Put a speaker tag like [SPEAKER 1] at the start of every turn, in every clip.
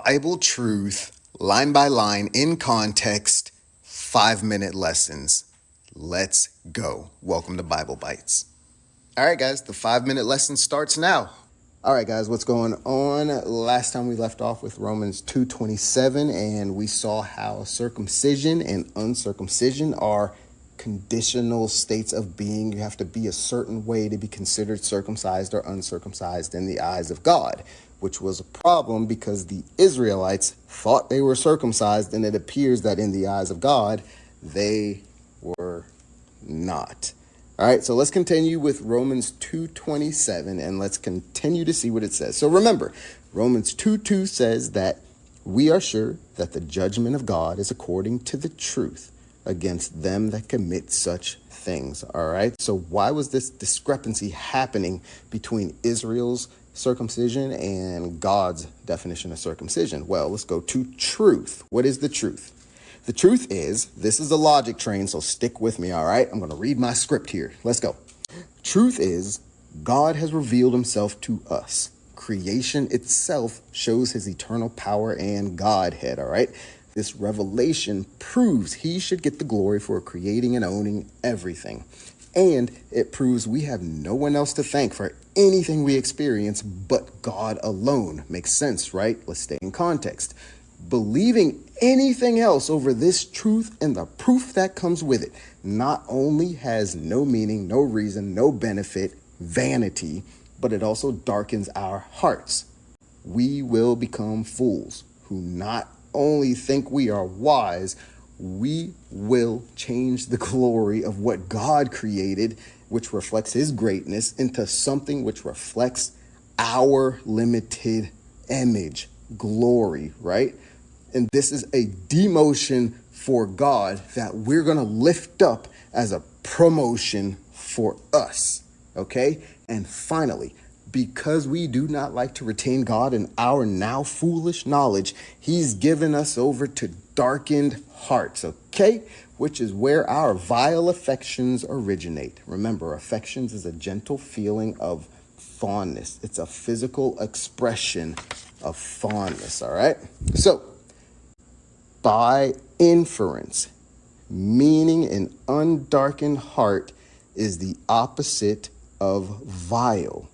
[SPEAKER 1] Bible truth, line by line, in context, 5-minute lessons. Let's go. Welcome to Bible Bites. All right, guys, the 5-minute lesson starts now. All right, guys, what's going on? Last time we left off with Romans 2:27, and we saw how circumcision and uncircumcision are conditional states of being. You have to be a certain way to be considered circumcised or uncircumcised in the eyes of God, which was a problem because the Israelites thought they were circumcised, and it appears that in the eyes of God, they were not. All right, so let's continue with Romans 2:27, and let's continue to see what it says. So remember, Romans 2:2 says that we are sure that the judgment of God is according to the truth against them that commit such things. All right, so why was this discrepancy happening between Israel's circumcision and God's definition of circumcision? Well, let's go to truth. What is the truth? The truth is, this is a logic train, so stick with me, all right? I'm going to read my script here. Let's go. Truth is, God has revealed himself to us. Creation itself shows his eternal power and Godhead, all right? This revelation proves he should get the glory for creating and owning everything. And it proves we have no one else to thank for anything we experience but God alone. Makes sense, right? Let's stay in context. Believing anything else over this truth and the proof that comes with it not only has no meaning, no reason, no benefit, vanity, but it also darkens our hearts. We will become fools who not only think we are wise, we will change the glory of what God created, which reflects his greatness, into something which reflects our limited image, glory, right? And this is a demotion for God that we're going to lift up as a promotion for us, okay? And finally, because we do not like to retain God in our now foolish knowledge, he's given us over to darkened hearts, okay? Which is where our vile affections originate. Remember, affections is a gentle feeling of fondness. It's a physical expression of fondness, all right? So, by inference, meaning an undarkened heart is the opposite of vile.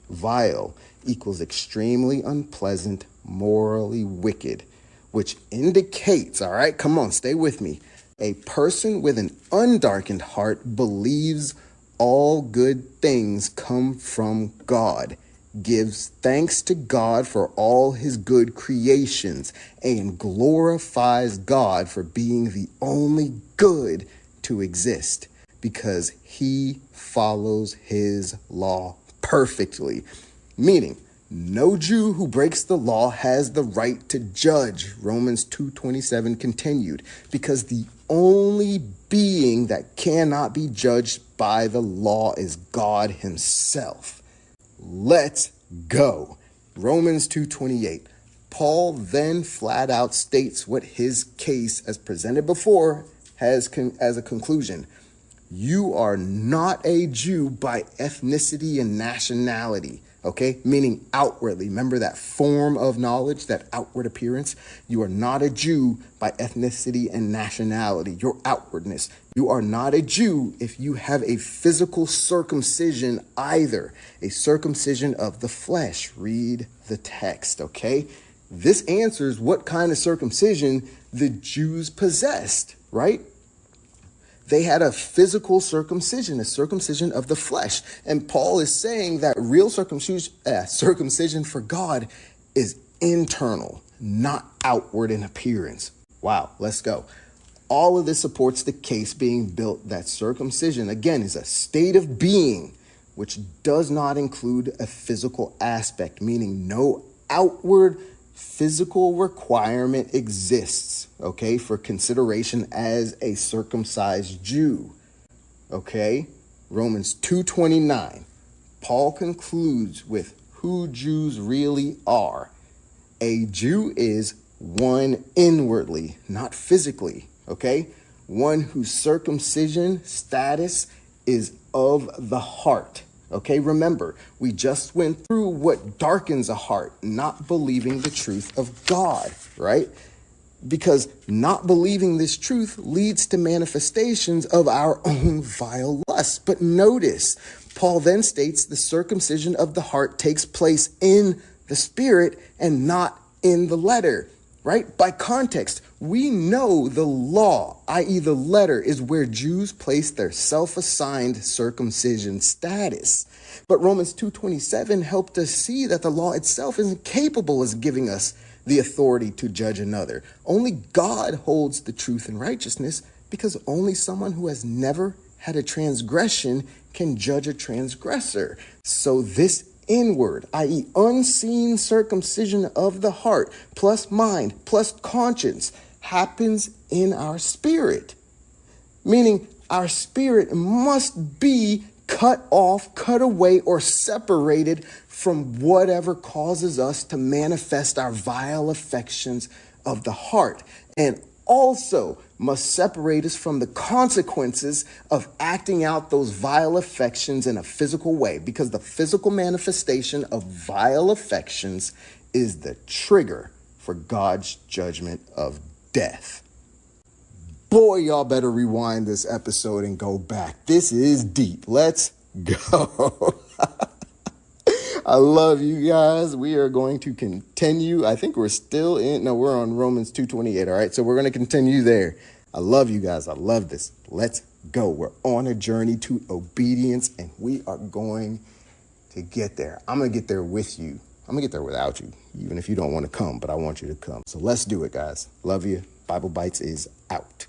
[SPEAKER 1] Vile equals extremely unpleasant, morally wicked, which indicates, all right, come on, stay with me. A person with an undarkened heart believes all good things come from God, gives thanks to God for all his good creations, and glorifies God for being the only good to exist because he follows his law perfectly. Meaning, no Jew who breaks the law has the right to judge. Romans 2:27 continued, because the only being that cannot be judged by the law is God himself. Let's go. Romans 2:28. Paul then flat out states what his case, as presented before, has as a conclusion. You are not a Jew by ethnicity and nationality, okay? Meaning outwardly. Remember that form of knowledge, that outward appearance? You are not a Jew by ethnicity and nationality, your outwardness. You are not a Jew if you have a physical circumcision either, a circumcision of the flesh. Read the text, okay? This answers what kind of circumcision the Jews possessed, right? They had a physical circumcision, a circumcision of the flesh. And Paul is saying that real circumcision for God is internal, not outward in appearance. Wow, let's go. All of this supports the case being built that circumcision, again, is a state of being, which does not include a physical aspect, meaning no outward physical requirement exists, okay, for consideration as a circumcised Jew, okay? Romans 2:29, Paul concludes with who Jews really are. A Jew is one inwardly, not physically, okay? One whose circumcision status is of the heart, Okay, remember, we just went through what darkens a heart, not believing the truth of God, right? Because not believing this truth leads to manifestations of our own vile lusts. But notice, Paul then states the circumcision of the heart takes place in the spirit and not in the letter, right? By context, we know the law, i.e. the letter, is where Jews place their self-assigned circumcision status. But Romans 2:27 helped us see that the law itself isn't capable of giving us the authority to judge another. Only God holds the truth and righteousness, because only someone who has never had a transgression can judge a transgressor. So this inward, i.e. unseen circumcision of the heart, plus mind, plus conscience, happens in our spirit. Meaning our spirit must be cut off, cut away, or separated from whatever causes us to manifest our vile affections of the heart, and also must separate us from the consequences of acting out those vile affections in a physical way, because the physical manifestation of vile affections is the trigger for God's judgment of death. Boy, y'all better rewind this episode and go back. This is deep. Let's go. I love you guys. We are going to continue. I think we're still we're on Romans 2:28. All right. So we're going to continue there. I love you guys. I love this. Let's go. We're on a journey to obedience, and we are going to get there. I'm going to get there with you. I'm going to get there without you, even if you don't want to come, but I want you to come. So let's do it, guys. Love you. Bible Bites is out.